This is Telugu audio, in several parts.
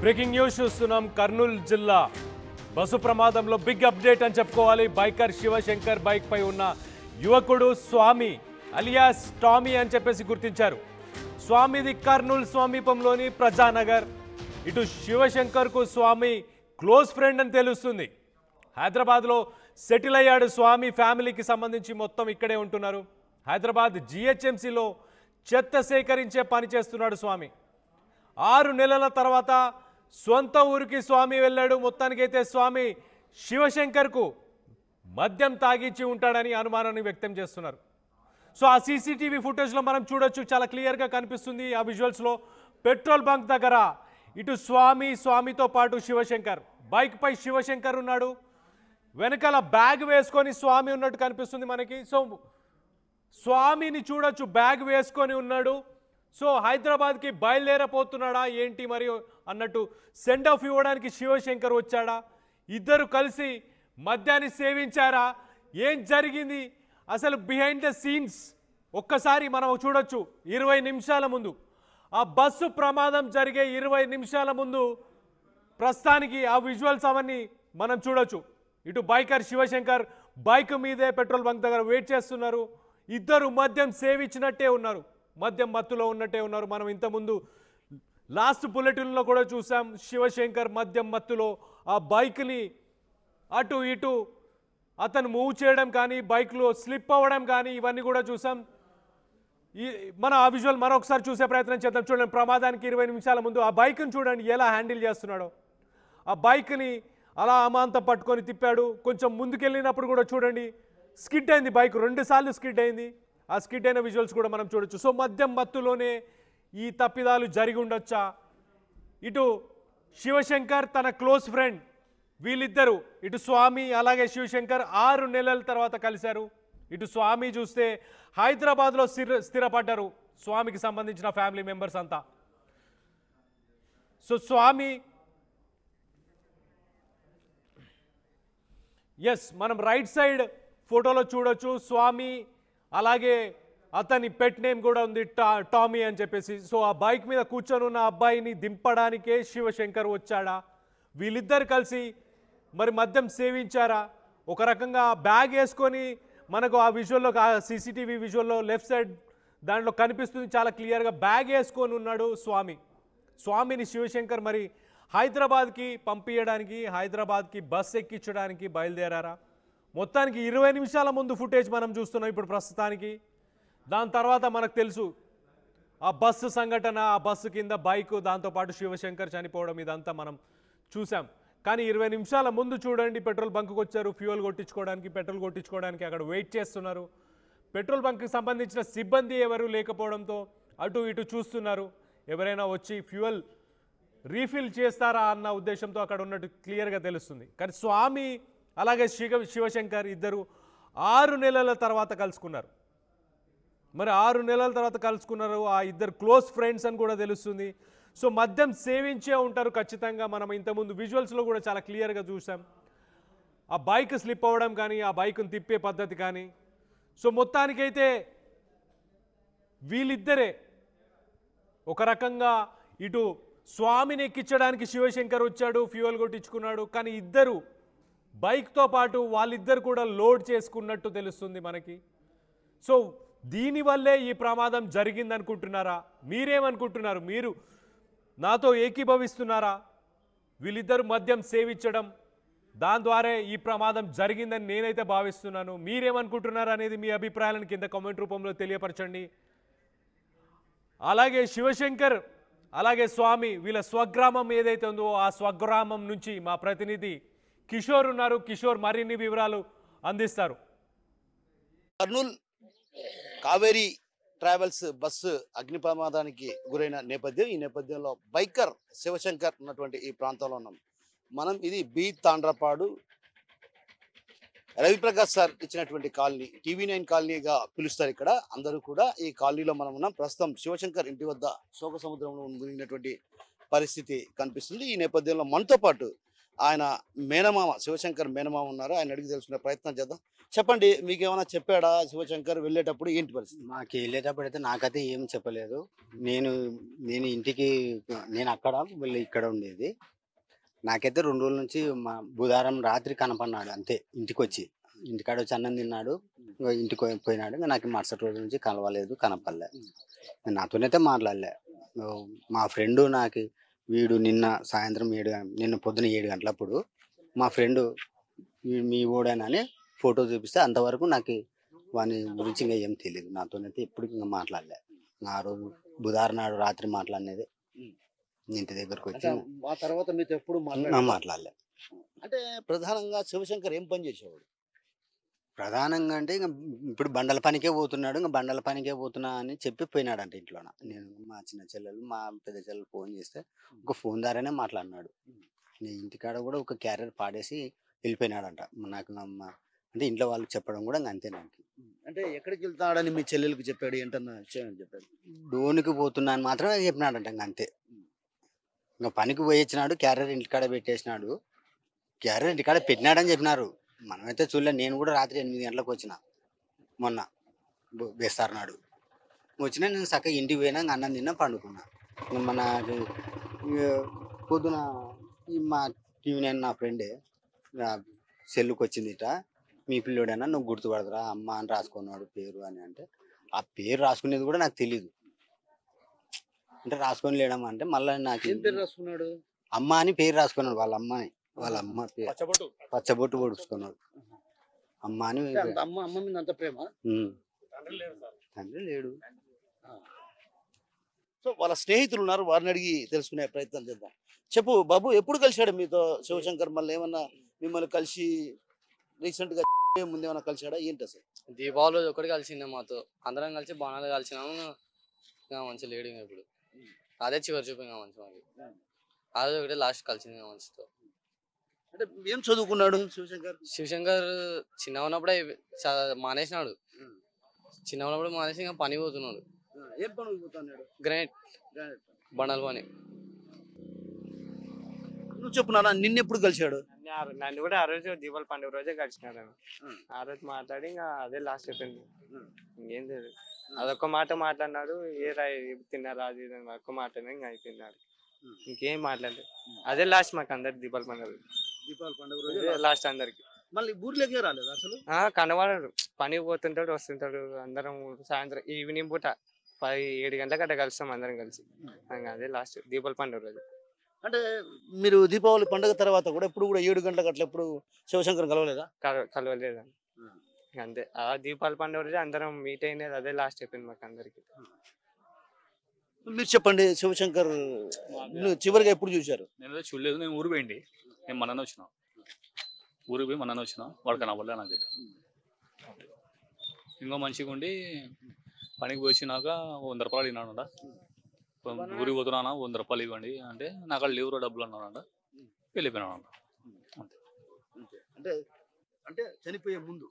బ్రేకింగ్ న్యూస్ చూస్తున్నాం. కర్నూలు జిల్లా బస్సు ప్రమాదంలో బిగ్ అప్డేట్ అని చెప్పుకోవాలి. బైకర్ శివశంకర్ బైక్ పై ఉన్న యువకుడు స్వామి అలియాస్ టామీ అని చెప్పేసి గుర్తించారు. స్వామిది కర్నూలు సమీపంలోని ప్రజానగర్. ఇటు శివశంకర్కు స్వామి క్లోజ్ ఫ్రెండ్ అని తెలుస్తుంది. హైదరాబాద్లో సెటిల్ అయ్యాడు స్వామి. ఫ్యామిలీకి సంబంధించి మొత్తం ఇక్కడే ఉంటున్నారు. హైదరాబాద్ జిహెచ్ఎంసీలో చెత్త సేకరించే పని చేస్తున్నాడు స్వామి. 6 నెలల తర్వాత సొంత ఊరికి స్వామి వెళ్ళాడు. మొత్తానికైతే స్వామి శివశంకర్కు మద్యం తాగిచ్చి ఉంటాడని అనుమానాన్ని వ్యక్తం చేస్తున్నారు. సో ఆ సీసీటీవీ ఫుటేజ్లో మనం చూడొచ్చు, చాలా క్లియర్గా కనిపిస్తుంది. ఆ విజువల్స్లో పెట్రోల్ బంక్ దగ్గర ఇటు స్వామితో పాటు శివశంకర్, బైక్పై శివశంకర్ ఉన్నాడు. వెనకాల బ్యాగ్ వేసుకొని స్వామి ఉన్నట్టు కనిపిస్తుంది మనకి. సో స్వామిని చూడొచ్చు, బ్యాగ్ వేసుకొని ఉన్నాడు. సో హైదరాబాద్కి బయలుదేరపోతున్నాడా ఏంటి మరి అన్నట్టు సెండ్ ఆఫ్ ఇవ్వడానికి శివశంకర్ వచ్చాడా? ఇద్దరు కలిసి మద్యాన్ని సేవించారా? ఏం జరిగింది అసలు బిహైండ్ ద సీన్స్ ఒక్కసారి మనం చూడొచ్చు. 20 నిమిషాల ముందు, ఆ బస్సు ప్రమాదం జరిగే 20 నిమిషాల ముందు ప్రస్తుతానికి ఆ విజువల్స్ అవన్నీ మనం చూడొచ్చు. ఇటు బైకర్ శివశంకర్ బైక్ మీదే పెట్రోల్ బంక్ దగ్గర వెయిట్ చేస్తున్నారు. ఇద్దరు మద్యం సేవించినట్టే ఉన్నారు, మద్యం మత్తులో ఉన్నట్టే ఉన్నారు. మనం ఇంతకుముందు లాస్ట్ బులెటిన్లో కూడా చూసాం. శివశంకర్ మద్యం మత్తులో ఆ బైక్ని అటు ఇటు అతను మూవ్ చేయడం కానీ, బైక్లో స్లిప్ అవ్వడం కానీ ఇవన్నీ కూడా చూసాం. మన ఆ విజువల్ మరొకసారి చూసే ప్రయత్నం చేద్దాం. చూడండి, ప్రమాదానికి 20 నిమిషాల ముందు ఆ బైక్ని చూడండి ఎలా హ్యాండిల్ చేస్తున్నాడో. ఆ బైక్ని అలా అమాంతం పట్టుకొని తిప్పాడు. కొంచెం ముందుకెళ్ళినప్పుడు కూడా చూడండి, స్కిడ్ అయింది బైక్, 2 సార్లు స్కిడ్ అయింది. ఆ స్కిడ్ అయిన విజువల్స్ కూడా మనం చూడొచ్చు. సో మద్యం మత్తులోనే ఈ తప్పిదాలు జరిగి ఉండొచ్చా? ఇటు శివశంకర్ తన క్లోజ్ ఫ్రెండ్, వీళ్ళిద్దరూ ఇటు స్వామి అలాగే శివశంకర్ 6 నెలల తర్వాత కలిశారు. ఇటు స్వామి చూస్తే హైదరాబాద్లో స్థిరపడ్డారు. స్వామికి సంబంధించిన ఫ్యామిలీ మెంబర్స్ అంతా. సో స్వామి మనం రైట్ సైడ్ ఫోటోలో చూడొచ్చు. స్వామి అలాగే అతని పెట్ నేమ్ కూడా ఉంది, టామీ అని చెప్పేసి. సో ఆ బైక్ మీద కూర్చొని ఉన్న అబ్బాయిని దింపడానికే శివశంకర్ వచ్చాడా? వీళ్ళిద్దరు కలిసి మరి మద్యం సేవించారా? ఒక రకంగా బ్యాగ్ వేసుకొని మనకు ఆ విజువల్లో, ఆ సీసీటీవీ విజువల్లో లెఫ్ట్ సైడ్ దాంట్లో కనిపిస్తుంది చాలా క్లియర్గా. బ్యాగ్ వేసుకొని ఉన్నాడు స్వామిని శివశంకర్ మరి హైదరాబాద్కి పంపించడానికి, హైదరాబాద్కి బస్ ఎక్కించడానికి బయలుదేరారా? మొత్తానికి 20 నిమిషాల ముందు ఫుటేజ్ మనం చూస్తున్నాం ఇప్పుడు ప్రస్తుతానికి. దాని తర్వాత మనకు తెలుసు ఆ బస్సు సంఘటన, ఆ బస్సు కింద బైక్, దాంతోపాటు శివశంకర్ చనిపోవడం, ఇదంతా మనం చూసాం. కానీ 20 నిమిషాల ముందు చూడండి, పెట్రోల్ బంక్కి వచ్చారు ఫ్యూయల్ కొట్టించుకోవడానికి, పెట్రోల్ కొట్టించుకోవడానికి అక్కడ వెయిట్ చేస్తున్నారు. పెట్రోల్ బంక్కి సంబంధించిన సిబ్బంది ఎవరు లేకపోవడంతో అటు ఇటు చూస్తున్నారు, ఎవరైనా వచ్చి ఫ్యూయల్ రీఫిల్ చేస్తారా అన్న ఉద్దేశంతో అక్కడ ఉన్నట్టు క్లియర్గా తెలుస్తుంది. కానీ స్వామి అలాగే శివశంకర్ ఇద్దరు 6 నెలల తర్వాత కలుసుకున్నారు. మరి 6 నెలల తర్వాత కలుసుకున్నారు. ఆ ఇద్దరు క్లోజ్ ఫ్రెండ్స్ అని కూడా తెలుస్తుంది. సో మద్యం సేవించే ఉంటారు ఖచ్చితంగా. మనం ఇంతకుముందు విజువల్స్లో కూడా చాలా క్లియర్గా చూసాం. ఆ బైక్ స్లిప్ అవ్వడం కానీ, ఆ బైక్ను తిప్పే పద్ధతి కానీ. సో మొత్తానికైతే వీళ్ళిద్దరే ఒక రకంగా ఇటు స్వామిని ఎక్కించడానికి శివశంకర్ వచ్చాడు, ఫ్యూయల్ కొట్టించుకున్నాడు. కానీ ఇద్దరు బైక్తో పాటు వాళ్ళిద్దరు కూడా లోడ్ చేసుకున్నట్టు తెలుస్తుంది మనకి. సో దీనివల్లే ఈ ప్రమాదం జరిగిందనుకుంటున్నారా? మీరేమనుకుంటున్నారు? మీరు నాతో ఏకీభవిస్తున్నారా? వీళ్ళిద్దరు మద్యం సేవించడం, దాని ద్వారా ఈ ప్రమాదం జరిగిందని నేనైతే భావిస్తున్నాను. మీరేమనుకుంటున్నారు అనేది మీ అభిప్రాయాలను కింద కామెంట్ రూపంలో తెలియపరచండి. అలాగే శివశంకర్ అలాగే స్వామి వీళ్ళ స్వగ్రామం ఏదైతే ఉందో ఆ స్వగ్రామం నుంచి మా ప్రతినిధి కిషోర్ ఉన్నారు. కిషోర్ మరిన్ని వివరాలు అందిస్తారు. కర్నూలు కావేరీ ట్రావెల్స్ బస్సు అగ్ని ప్రమాదానికి గురైన నేపథ్యం, ఈ నేపథ్యంలో బైకర్ శివశంకర్ ఉన్నటువంటి ఈ ప్రాంతంలో ఉన్నాం మనం. ఇది బి తాండ్రపాడు రవిప్రకాష్ సార్ ఇచ్చినటువంటి కాలనీ, TV9 కాలనీగా పిలుస్తారు ఇక్కడ. అందరూ కూడా ఈ కాలనీలో మనం ఉన్నాం. ప్రస్తుతం శివశంకర్ ఇంటి వద్ద శోక సముద్రంలో మునిగినటువంటి పరిస్థితి కనిపిస్తుంది. ఈ నేపథ్యంలో మనతో పాటు ఆయన మేనమామ శివశంకర్ మేనమామ ఉన్నారు, ఆయన అడిగి తెలుసుకునే ప్రయత్నం చేద్దాం. చెప్పండి, మీకు ఏమైనా చెప్పాడా శివశంకర్ వెళ్ళేటప్పుడు? ఏంటి పరిస్థితి? మాకు వెళ్ళేటప్పుడు అయితే నాకైతే ఏం చెప్పలేదు. నేను నేను ఇంటికి నేను అక్కడ వీళ్ళు ఇక్కడ ఉండేది. నాకైతే 2 రోజుల నుంచి బుధవారం రాత్రి కనపడినాడు అంతే. ఇంటికాడ వచ్చి అన్నం తిన్నాడు, ఇంకా ఇంటికి పోయినాడు. ఇంకా నాకు మరుసటి రోజు నుంచి కలవలేదు, కనపడలే. నాతోనైతే మాట్లాడలే. మా ఫ్రెండు నాకు వీడు నిన్న పొద్దున 7 గంటలప్పుడు మా ఫ్రెండు మీ ఓడేనని ఫోటో చూపిస్తే అంతవరకు నాకు వాని గురించి ఇంకా ఏం తెలియదు. నాతోనైతే ఎప్పటికి ఇంకా మాట్లాడలే. ఆ రోజు బుధవారం నాడు రాత్రి మాట్లాడినది. ఇంటి దగ్గరకు వచ్చి ఆ తర్వాత మీతో ఎప్పుడు మాట్లాడలే. అంటే ప్రధానంగా శివశంకర్ ఏం పని చేసేవాడు? ప్రధానంగా అంటే ఇంకా ఇప్పుడు బండల పనికే పోతున్నాడు. ఇంకా బండల పనికే పోతున్నా అని చెప్పి పోయినాడంట ఇంట్లోన. నేను మా చిన్న చెల్లెలు మా పెద్ద చెల్లెలు ఫోన్ చేస్తే ఒక ఫోన్ ద్వారానే మాట్లాడినాడు. ఇంటికాడ కూడా ఒక క్యారియర్ పాడేసి వెళ్ళిపోయినాడంట. నాకు అంటే ఇంట్లో వాళ్ళు చెప్పడం కూడా ఇంకా అంతే. నాకు అంటే ఎక్కడికి వెళ్తాడని మీ చెల్లెలకు చెప్పాడు? ఏంటన్నా చెప్పాడు? డోనికి పోతున్నా అని మాత్రమే చెప్పినాడంట. ఇంకా అంతే. ఇంకా పనికి పోయి వచ్చినాడు, క్యారియర్ ఇంటికాడ పెట్టేసినాడు. క్యారియర్ ఇంటికాడ పెట్టినాడని చెప్పినారు. మనమైతే చూడలే. నేను కూడా రాత్రి 8 గంటలకు వచ్చిన మొన్న బేస్తారు నాడు వచ్చినా. నేను చక్కగా ఇంటికి పోయినా, అన్నం తిన్నా, పండుకున్నా. మన పొద్దున మా టీవీ నా ఫ్రెండే సెల్లుకి వచ్చింది ఇట, మీ పిల్లోడైనా నువ్వు గుర్తుపడదురా అమ్మ అని రాసుకున్నాడు పేరు అని. అంటే ఆ పేరు రాసుకునేది కూడా నాకు తెలీదు. అంటే రాసుకొని లేడమ్మా అంటే మళ్ళీ నాకు ఏం పేరు రాసుకున్నాడు? అమ్మ అని పేరు రాసుకున్నాడు. వాళ్ళ అమ్మ పేరు పచ్చబొట్టు పొడుచుకున్నాడు. అమ్మ అని. అమ్మ మీద అంత ప్రేమ? తండ్రి లేడు. సో వాళ్ళ స్నేహితులు ఉన్నారు, వారిని అడిగి తెలుసుకునే ప్రయత్నం చేద్దాం. చెప్పు బాబు, ఎప్పుడు కలిశాడు మీతో శివశంకర్? మళ్ళీ ఏమన్నా మిమ్మల్ని కలిసి రీసెంట్ గా ముందు ఏమన్నా కలిశాడా ఏంటి? అసలు దీపావళి రోజు ఒకటి కలిసిండే మాతో. అందరం కలిసి బాణాలు కలిసినాము. ఇంకా మంచిగా లేడు. ఇప్పుడు అదే చివరి చూపు. ఇంకా మంచి మాకు అదే ఒకటే లాస్ట్ కలిసింది మంచితో. అంటే ఏం చదువుకున్నాడు శివశంకర్? చిన్న ఉన్నప్పుడే మానేసినాడు. చిన్న ఉన్నప్పుడు మానేసి ఇంకా పని పోతున్నాడు. ఏం పని పోతున్నాడు? గ్రానైట్ బండల పని. నువ్వు చెప్పు నాన్న, నిన్నెప్పుడు కలిశాడు? నన్ను కూడా ఆ రోజు దీపావళి పండుగ రోజే కలిసినాడు. ఆ రోజు మాట్లాడి ఇంకా అదే లాస్ట్ అయిపోయింది. ఇంకేం తెలియదు. అదొక్క మాట మాట్లాడినాడు. తిన్నారా అది ఒక్క మాట్లాడినా ఇంకా అయిపోయినాడు. ఇంకేం మాట్లాడలేదు. అదే లాస్ట్ మాకు అందరికి దీపావళి పండుగ. దీపావళి పండుగ రోజు లాస్ట్ అందరికి. మళ్ళీ ఊర్లోకే రాలేదు అసలు? కనబడాడు. పనికి పోతుంటాడు, వస్తుంటాడు. అందరం సాయంత్రం ఈవినింగ్ పూట 7 గంటలకు అట్లా కలుస్తాం అందరం కలిసి. అదే లాస్ట్ దీపావళి పండుగ రోజు. అంటే మీరు దీపావళి పండుగ తర్వాత కూడా ఎప్పుడు కూడా 7 గంటలకు అట్లా ఎప్పుడు శివశంకర్ కలవలేదా? కలవలేదు. అంతే. ఆ దీపావళి పండుగ రోజు అందరం మీట్ అయినది అదే లాస్ట్ అయిపోయింది మాకు అందరికి. మీరు చెప్పండి, శివశంకర్ చివరిగా ఎప్పుడు చూశారు? నేను చూడలేదు. నేను ఊరు పోయింది. నేను మననే వచ్చిన. ఊరికి పోయి మననే వచ్చిన. వాడు కనబడలే నాకైతే. ఇంకో మంచిగా ఉండి పనికి పోయి వచ్చినాక 100 రూపాయలు అడిగినాడు. ఊరికి పోతున్నా 100 రూపాయలు ఇవ్వండి అంటే నాకు అక్కడ లేవురో డబ్బులు అన్నాడు. వెళ్ళిపోయినాడు. అంటే అంటే చనిపోయే ముందు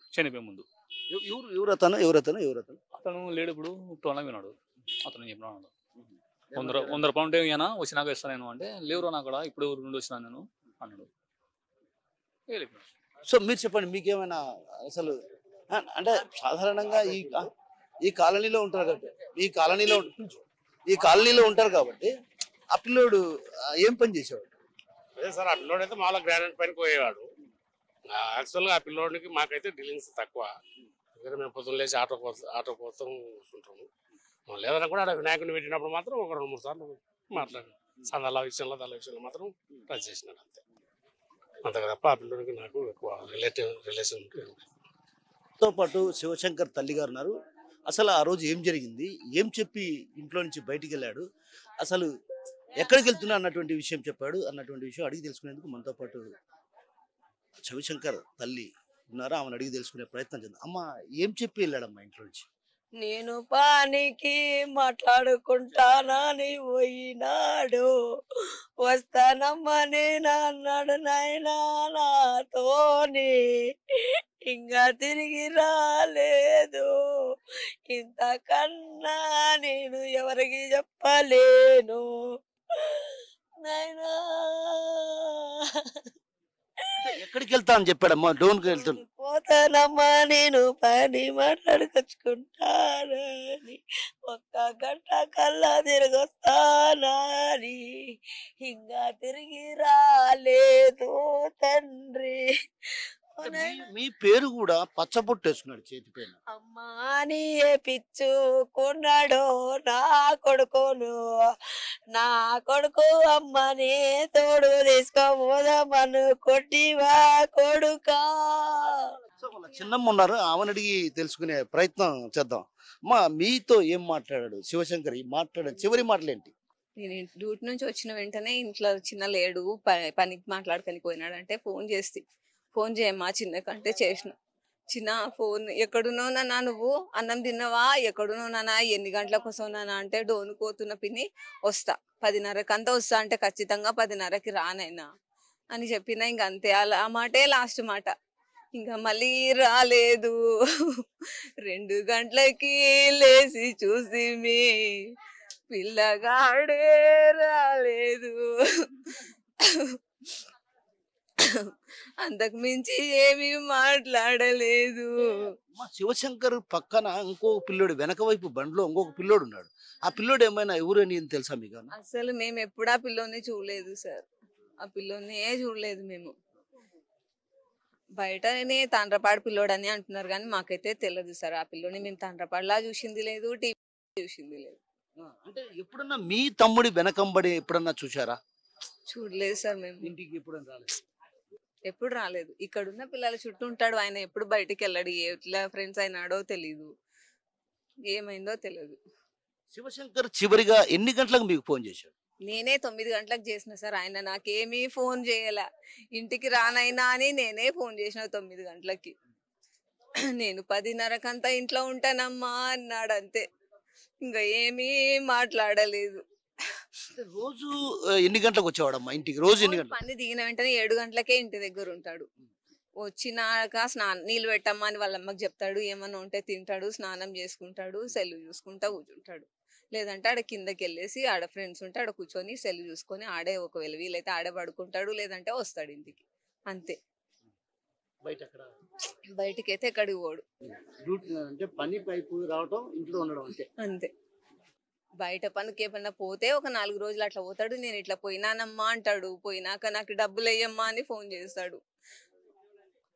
అతను లేడు. ఇప్పుడు టోనా విన్నాడు. అతను చెప్పినాడు 100 రూపాయలు ఉంటే ఇయ్యనా వచ్చినాక ఇస్తాను నేను అంటే లేవురో నాకు అక్కడ ఇప్పుడు ఊరి నుండి వచ్చినా నేను అన్నాడు. వెళ్ళిపోయాడు. సో మీరు చెప్పండి, మీకేమైనా అసలు అంటే సాధారణంగా ఈ కాలనీలో ఉంటారు కాబట్టి ఈ కాలనీలో ఉంటారు కాబట్టి ఆ పిల్లోడు ఏం పని చేసేవాడు? అదే సార్, ఆ పిల్లోడు అయితే మామూలుగా గ్రానైట్ పైన పోయేవాడు. యాక్చువల్గా ఆ పిల్లోడికి మాకైతే డీలింగ్స్ తక్కువ. ఎందుకంటే మేము పొద్దున్న లేచి ఆటో కోసం కూర్చుంటాము. లేదన్నా కూడా వినాయకుడిని పెట్టినప్పుడు మాత్రం ఒక 2-3 సార్లు మాట్లాడాడు. సందాల విషయంలో మాత్రం టచ్ చేసినాడు అంతే. అంతే తప్ప ఆ పిల్లోడికి నాకు ఎక్కువ రిలేషన్ తో పాటు శివశంకర్ తల్లి గారు ఉన్నారు. అసలు ఆ రోజు ఏం జరిగింది, ఏం చెప్పి ఇంట్లో నుంచి బయటికి వెళ్ళాడు, అసలు ఎక్కడికి వెళ్తున్నా అన్నటువంటి విషయం చెప్పాడు అన్నటువంటి విషయం అడిగి తెలుసుకునేందుకు మనతో పాటు శివశంకర్ తల్లి ఉన్నారు. ఆమెను అడిగి తెలుసుకునే ప్రయత్నం చేద్దాం. అమ్మ, ఏం చెప్పి వెళ్ళాడమ్మా ఇంట్లో నుంచి? నేను పానికి మాట్లాడుకుంటానని పోయినాడు, వస్తానమ్మని అన్నాడు నాయనా నాతోని, ఇంకా తిరిగి రాలేదు. ఇంతకన్నా నేను ఎవరికి చెప్పలేను నాయనా. ఎక్కడికి వెళ్తా అని చెప్పాడమ్మా? డోన్కి వెళ్తాను. పోతానమ్మా నేను పని మాట్లాడుకొచ్చుకుంటానని, ఒక్క గంట కల్లా తిరిగి వస్తానని, ఇంకా తిరిగి రాలేదు తండ్రి. మీ పేరు కూడా పచ్చబొట్టు వేసుకున్నాడు చేతి పైన. అమ్మా అని ఏ పిచ్చుకున్నాడో నా కొడుకును, నా కొడుకు అమ్మని తోడు తీసుకోబోదామను కొట్టివా కొడుకా. సో వాళ్ళ చిన్నమ్మ ఉన్నారు, ఆమెను అడిగి తెలుసుకునే ప్రయత్నం చేద్దాం. అమ్మా, మీతో ఏం మాట్లాడాడు శివశంకర్? ఈ మాట్లాడాడు చివరి మాటలు ఏంటి? నేను డ్యూటీ నుంచి వచ్చిన వెంటనే ఇంట్లో చిన్న లేడు పనికి మాట్లాడుకొని పోయినాడంటే ఫోన్ చేయమ్మా చిన్నకంటే చేసిన. చిన్న ఫోన్ ఎక్కడున్నావు నాన్న, నువ్వు అన్నం తిన్నావా, ఎక్కడున్నావు నాన్న, ఎన్ని గంటలకు వస్తావు నాన్న అంటే, డోను పోతున్న పిన్ని వస్తా 10:30కి అంతా వస్తా అంటే, ఖచ్చితంగా 10:30కి రానైనా అని చెప్పిన. ఇంక అంతే, అలా ఆ మాటే లాస్ట్ మాట. ఇంకా మళ్ళీ రాలేదు. 2 గంటలకి లేచి చూసి మీ పిల్లగాడే రాలేదు. అంతకు మించి ఏమీ మాట్లాడలేదు. శివశంకర్ పక్కన ఇంకో పిల్లోడు, వెనక వైపు బండిలో ఇంకొక పిల్లోడు ఉన్నాడు. ఆ పిల్లోడు ఏమైనా ఎవరని తెలుసా మీకు? అసలు మేము ఎప్పుడు ఆ పిల్లోని చూడలేదు సార్, ఆ పిల్లోనే చూడలేదు మేము. బయటనే తండ్రపాడు పిల్లోడు అని అంటున్నారు కానీ మాకైతే తెలియదు సార్. ఆ పిల్లోని మేము తండ్రపాడులా చూసింది లేదు, టీవీ చూసింది లేదు. అంటే ఎప్పుడన్నా మీ తమ్ముడి వెనకంబడి ఎప్పుడన్నా చూసారా? చూడలేదు సార్ మేము. ఇంటికి ఎప్పుడన్నా రాలేదు? ఎప్పుడు రాలేదు. ఇక్కడున్న పిల్లల చుట్టూ ఉంటాడు, ఆయన ఎప్పుడు బయటికి వెళ్ళాడు. ఎట్లా ఫ్రెండ్స్ అయినాడో తెలీదు, ఏమైందో తెలియదు. శివశంకర్ చివరిగా ఎన్ని గంటలకు మీకు ఫోన్ చేశాడు? నేనే 9 గంటలకు చేసిన సార్. ఆయన నాకేమీ ఫోన్ చేయాల. ఇంటికి రానైనా అని నేనే ఫోన్ చేసిన 9 గంటలకి. నేను 10:30కంతా ఇంట్లో ఉంటానమ్మా అన్నాడు, అంతే. ఇంకా ఏమీ మాట్లాడలేదు. రోజు ఎన్ని గంటలకు వచ్చేవాడమ్మా ఇంటికి? రోజు ఎన్ని గంటలకు? పని దిగిన వెంటనే 7 గంటలకే ఇంటి దగ్గర ఉంటాడు. వచ్చినాక నీళ్ళు పెట్టమ్మా అని వాళ్ళ అమ్మకి చెప్తాడు. ఏమన్నా ఉంటే తింటాడు, స్నానం చేసుకుంటాడు, సెల్లు చూసుకుంటా కూర్చుంటాడు. లేదంటే ఆడ కిందకి వెళ్ళేసి ఆడ ఫ్రెండ్స్ ఉంటే ఆడ కూర్చొని సెల్లు చూసుకొని ఆడే, ఒకవేళ వీలైతే ఆడే పడుకుంటాడు, లేదంటే వస్తాడు ఇంటికి, అంతే. బయటికి అయితే ఎక్కడికి పోడు. అంటే పని పైపు రావటం, ఇంట్లో ఉండడం, అంతే. బయట పనికి ఏమన్నా పోతే ఒక 4 రోజులు అట్లా పోతాడు. నేను ఇట్లా పోయినానమ్మా అంటాడు. పోయినాక నాకు డబ్బులు వేయమ్మా అని ఫోన్ చేస్తాడు.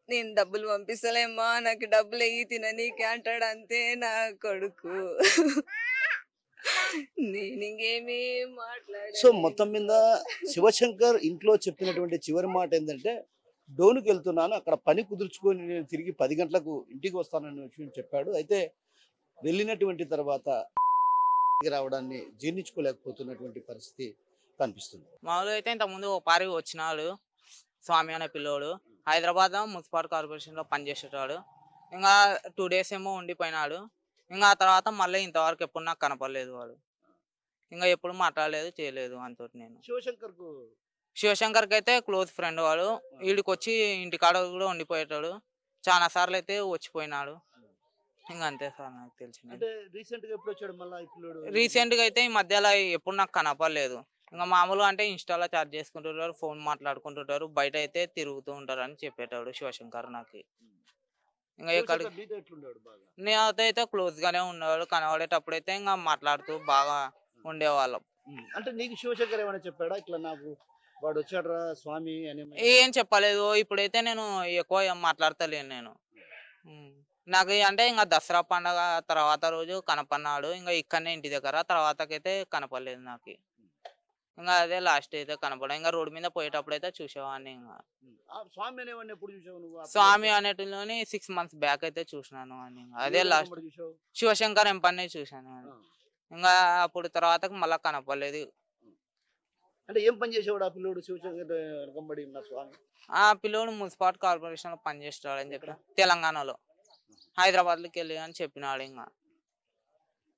నేను డబ్బులు పంపిస్తలేమ్మా, నాకు డబ్బులు వేయి తిననీకే అంటాడు, అంతే నా కొడుకు. నేను ఇంకేమీ మాట్లాడ. సో మొత్తం మీద శివశంకర్ ఇంట్లో చెప్పినటువంటి చివరి మాట ఏంటంటే, డోనుకి వెళ్తున్నాను, అక్కడ పని కుదుర్చుకొని నేను తిరిగి 10 గంటలకు ఇంటికి వస్తానని విషయం చెప్పాడు. అయితే వెళ్ళినటువంటి తర్వాత రావడాన్ని జీర్ణించుకోలేకపోతున్నటువంటి పరిస్థితి కనిపిస్తుంది. మామూలుగా అయితే ఇంతకుముందు ఓ పారి వచ్చినాడు స్వామి అనే పిల్లోడు. హైదరాబాద్ మున్సిపల్ కార్పొరేషన్లో పనిచేసేటాడు. ఇంకా 2 డేస్ ఏమో ఉండిపోయినాడు. ఇంకా ఆ తర్వాత మళ్ళీ ఇంతవరకు ఎప్పుడు నాకు కనపడలేదు వాడు. ఇంకా ఎప్పుడు మాట్లాడలేదు, చేయలేదు అంతో. నేను శివశంకర్కి అయితే క్లోజ్ ఫ్రెండ్ వాడు. వీడికి వచ్చి ఇంటికాడ కూడా ఉండిపోయేటాడు. చాలా సార్లు అయితే వచ్చిపోయినాడు. ఇంకా అంతే సార్ నాకు తెలిసింది. రీసెంట్ గా అయితే ఈ మధ్యలో ఎప్పుడు నాకు కనపడలేదు. ఇంకా మామూలుగా అంటే ఇన్స్టాలో చాట్ చేసుకుంటుంటారు, ఫోన్ మాట్లాడుకుంటుంటారు, బయట అయితే తిరుగుతూ ఉంటారు అని చెప్పేటాడు శివశంకర్ నాకు. ఇంకా ఎక్కడ నేనైతే అయితే క్లోజ్ గానే ఉన్నాడు. కనబడేటప్పుడు అయితే ఇంకా మాట్లాడుతూ బాగా ఉండేవాళ్ళం. అంటే నీకు శివశంకర్ ఏమైనా చెప్పాడా ఇట్లా నాకు వాడు వచ్చాడు స్వామి అని? ఏం చెప్పలేదు. ఇప్పుడైతే నేను ఎక్కువ మాట్లాడతలేను నేను. నాకు అంటే ఇంకా దసరా పండగ తర్వాత రోజు కనపడినాడు. ఇంకా ఇక్కడనే ఇంటి దగ్గర, తర్వాతకైతే కనపడలేదు నాకు. ఇంకా అదే లాస్ట్ అయితే కనపడ. ఇంకా రోడ్డు మీద పోయేటప్పుడు అయితే చూసేవాడిని. ఇంకా స్వామి అనేటిలోని 6 months బ్యాక్ అయితే చూసినాను అని. అదే లాస్ట్ శివశంకర్ ఎంపన్నే చూసాను. ఇంకా అప్పుడు తర్వాత మళ్ళా కనపడలేదు. అంటే ఏం పని చేసేవాడు ఆ పిల్లోడు శివశంకర్ వెనకంబడి ఉన్న స్వామి? ఆ పిల్లోడు మున్సిపల్ కార్పొరేషన్ లో పనిచేస్తాడు అని చెప్పి తెలంగాణలో, హైదరాబాద్ లోకి వెళ్ళి అని చెప్పినాడు.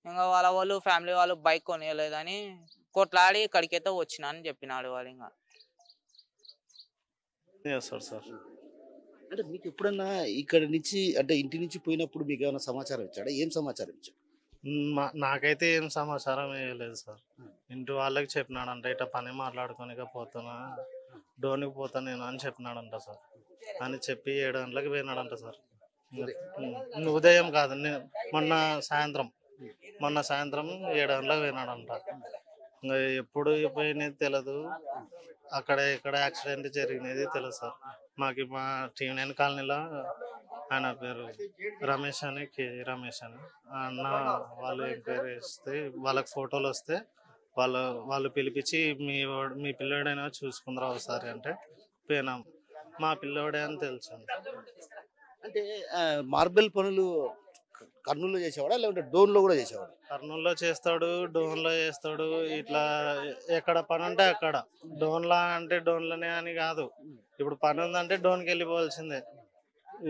ఇంకా వాళ్ళు ఫ్యామిలీ వాళ్ళు బైక్ కొనియలేదని కొట్లాడి ఇక్కడికైతే వచ్చినా అని చెప్పినాడు వాడు. ఇంకా అంటే మీకు ఎప్పుడన్నా ఇక్కడ నుంచి అంటే ఇంటి నుంచి పోయినప్పుడు మీకు ఏమైనా సమాచారం ఇచ్చాడా? ఏం సమాచారం ఇచ్చాడు? నాకైతే ఏం సమాచారం ఇవ్వలేదు సార్. ఇంటి వాళ్ళకి చెప్పినాడంట, ఇట్లా పని మాట్లాడుకోనిక పోతున్నా, డోనికి పోతా నేను అని చెప్పినాడంట సార్. అని చెప్పి 7 గంటలకు పోయినాడంట సార్. ఉదయం కాదు, మొన్న సాయంత్రం 7 గంటలకు పోయినాడంట. ఇంకా ఎప్పుడు పోయినది తెలియదు, అక్కడ ఎక్కడ యాక్సిడెంట్ జరిగినది తెలియదు సార్. మాకు మా టీవీ9 కాలనీలో ఆయన పేరు రమేష్ అని, కేజీ రమేష్ అని అన్న వాళ్ళు ఎంక్వైరీ చేస్తే వాళ్ళకి ఫోటోలు వస్తే వాళ్ళు పిలిపించి మీ పిల్లోడైనా చూసుకుందరా ఒకసారి అంటే పోయినాం. మా పిల్లోడే అని తెలిసింది. అంటే మార్బెల్ పనులు కర్నూలులో చేసేవాడా లేకుంటే డోన్లో కూడా చేసేవాడు? కర్నూలులో చేస్తాడు, డోన్లో చేస్తాడు. ఇట్లా ఎక్కడ పని ఉంటే అక్కడ. డోన్లా అంటే డోన్లోనే అని కాదు, ఇప్పుడు పని ఉందంటే డోన్కి వెళ్ళిపోవాల్సిందే.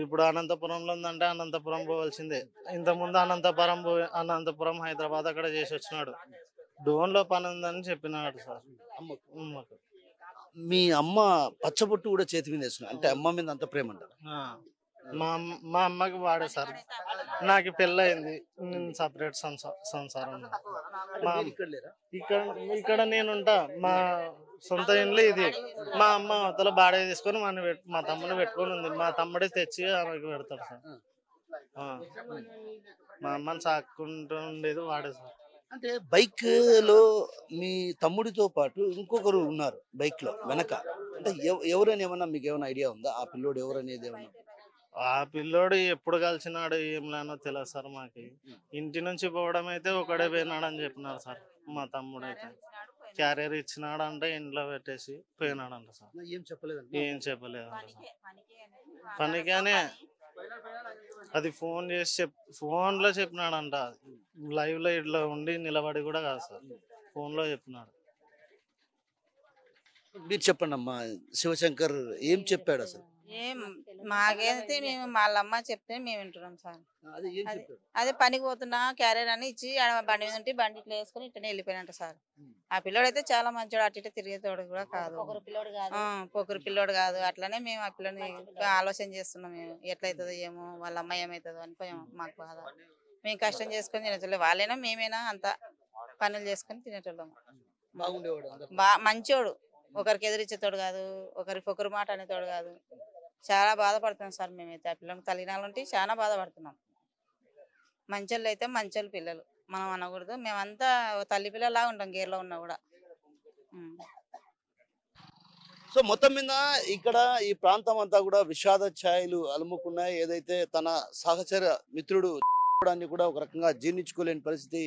ఇప్పుడు అనంతపురంలో ఉందంటే అనంతపురం పోవాల్సిందే. ఇంతకుముందు అనంతపురం హైదరాబాద్ అక్కడ చేసి వచ్చినాడు. డోన్లో పని ఉందని చెప్పినాడు సార్ అమ్మకు. మీ అమ్మ పచ్చబొట్టు కూడా చేతి మీద వేస్తున్నా అంటే అమ్మ మీద అంత ప్రేమ అంటారు? మా అమ్మకి వాడే సార్. నాకు పెళ్ళయింది, సపరేట్ సంసారం. ఇక్కడ నేనుంటా, మా సొంత ఇంట్లో ఇది. మా అమ్మ అవతల బాడీ తీసుకొని మా తమ్ముడిని పెట్టుకొని ఉంది. మా తమ్ముడే తెచ్చి ఆమెకి పెడతాడు సార్. మా అమ్మని సాక్కుంటూ ఉండేది వాడే సార్. అంటే బైక్ లో మీ తమ్ముడితో పాటు ఇంకొకరు ఉన్నారు బైక్ లో వెనక, అంటే ఎవరని ఏమన్నా మీకు ఏమైనా ఐడియా ఉందా? ఆ పిల్లోడు ఎవరనేది ఏమన్నా? ఆ పిల్లోడు ఎప్పుడు కలిసినాడు ఏం లేనో తెలియదు సార్. మాకి ఇంటి నుంచి పోవడం అయితే ఒకడే పోయినాడు అని చెప్పినారు సార్. మా తమ్ముడు అయితే క్యారియర్ ఇచ్చినాడంటే ఇంట్లో పెట్టేసి పోయినాడంట సార్. ఏం చెప్పలేదంట సార్. పనికేనే అది ఫోన్ లో చెప్పినాడంట. లైవ్ లో ఇట్లా ఉండి నిలబడి కూడా కాదు సార్, ఫోన్ లో చెప్పినాడు. మీరు చెప్పండి అమ్మా, శివశంకర్ ఏం చెప్పాడు అసలు? మాకైతే మేము వాళ్ళమ్మ చెప్తే మేము వింటున్నాం సార్. అదే పనికి పోతున్నా క్యారియర్ అని ఇచ్చి బండి మీద ఉంటే బండి ఇట్లా వేసుకుని ఇట్లా వెళ్ళిపోయినట్ట సార్. ఆ పిల్లోడు అయితే చాలా మంచోడు, అటు ఇటు తిరిగేతోడు కూడా కాదు, పొగరు పిల్లోడు కాదు. అట్లనే మేము ఆ పిల్లని ఆలోచన చేస్తున్నాం. మేము ఎట్లయితుందో ఏమో, వాళ్ళ అమ్మ ఏమవుతుందో అని మాకు బాధ. మేము కష్టం చేసుకొని తినేటోళ్ళం, వాళ్ళైనా మేమైనా అంత పనులు చేసుకొని తినేటోళ్ళం. మంచోడు, ఒకరికి ఎదిరించేతోడు కాదు, ఒకరి మాట అనేతోడు కాదు. చాలా బాధపడుతున్నాం సార్ మేమైతే. ఆ పిల్లలకి తల్లినాలు ఉంటే చాలా బాధపడుతున్నాం. మంచోళ్ళు అయితే మంచోళ్ళు పిల్లలు మనం అనకూడదు. మేమంతా తల్లి పిల్లలా ఉంటాం గేర్లో ఉన్నా కూడా. సో మొత్తం మీద ఇక్కడ ఈ ప్రాంతం అంతా కూడా విషాద ఛాయలు అలుముకున్నాయి. ఏదైతే తన సహచర మిత్రుడు కూడా ఒక రకంగా జీర్ణించుకోలేని పరిస్థితి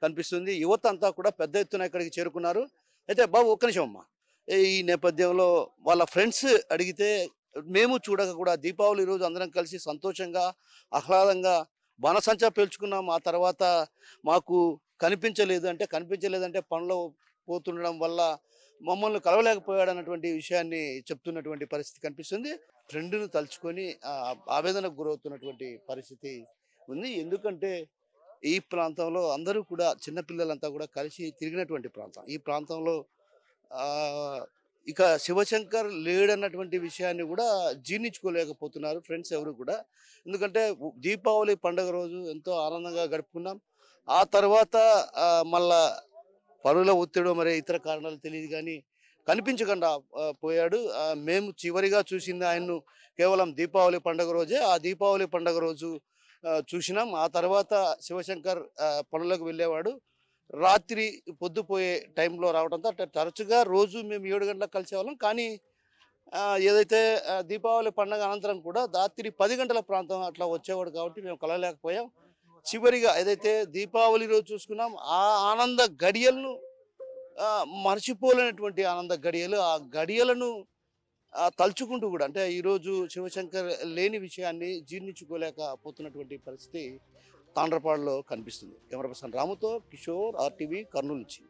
కనిపిస్తుంది. యువత అంతా కూడా పెద్ద ఎత్తున ఇక్కడికి చేరుకున్నారు. అయితే బాబు ఒక్క నిమిషం అమ్మా, ఈ నేపథ్యంలో వాళ్ళ ఫ్రెండ్స్ అడిగితే మేము చూడక కూడా దీపావళి రోజు అందరం కలిసి సంతోషంగా ఆహ్లాదంగా బాణసంచా పేల్చుకున్నాం. ఆ తర్వాత మాకు కనిపించలేదంటే పనిలో పోతుండడం వల్ల మమ్మల్ని కలవలేకపోయాడు అన్నటువంటి విషయాన్ని చెప్తున్నటువంటి పరిస్థితి కనిపిస్తుంది. ఫ్రెండ్ను తలుచుకొని ఆవేదనకు గురవుతున్నటువంటి పరిస్థితి ఉంది. ఎందుకంటే ఈ ప్రాంతంలో అందరూ కూడా చిన్నపిల్లలంతా కూడా కలిసి తిరిగినటువంటి ప్రాంతం. ఈ ప్రాంతంలో ఇక శివశంకర్ లేడన్నటువంటి విషయాన్ని కూడా జీర్ణించుకోలేకపోతున్నారు ఫ్రెండ్స్ ఎవరు కూడా. ఎందుకంటే దీపావళి పండుగ రోజు ఎంతో ఆనందంగా గడుపుకున్నాం. ఆ తర్వాత మళ్ళా పనుల ఒత్తిడి మరి ఇతర కారణాలు తెలియదు కానీ కనిపించకుండా పోయాడు. మేము చివరిగా చూసింది ఆయన్ను కేవలం దీపావళి పండుగ రోజే. ఆ దీపావళి పండుగ రోజు చూసినాం. ఆ తర్వాత శివశంకర్ పనులకు వెళ్ళేవాడు. రాత్రి పొద్దుపోయే టైంలో రావడంతో తరచుగా రోజు మేము 7 గంటలకు కలిసేవాళ్ళం. కానీ ఏదైతే దీపావళి పండుగ అనంతరం కూడా రాత్రి 10 గంటల ప్రాంతం అట్లా వచ్చేవాడు కాబట్టి మేము కలవలేకపోయాం. చివరిగా ఏదైతే దీపావళి రోజు చూసుకున్నాం, ఆ ఆనంద గడియలను మర్చిపోలేనటువంటి ఆనంద గడియలు, ఆ గడియలను తలుచుకుంటూ కూడా అంటే ఈరోజు శివశంకర్ లేని విషయాన్ని జీర్ణించుకోలేకపోతున్నటువంటి పరిస్థితి తాండ్రపాడులో కనిపిస్తుంది. కెమెరా పర్సన్ రాముతో కిషోర్, RTV, కర్నూలు నుంచి.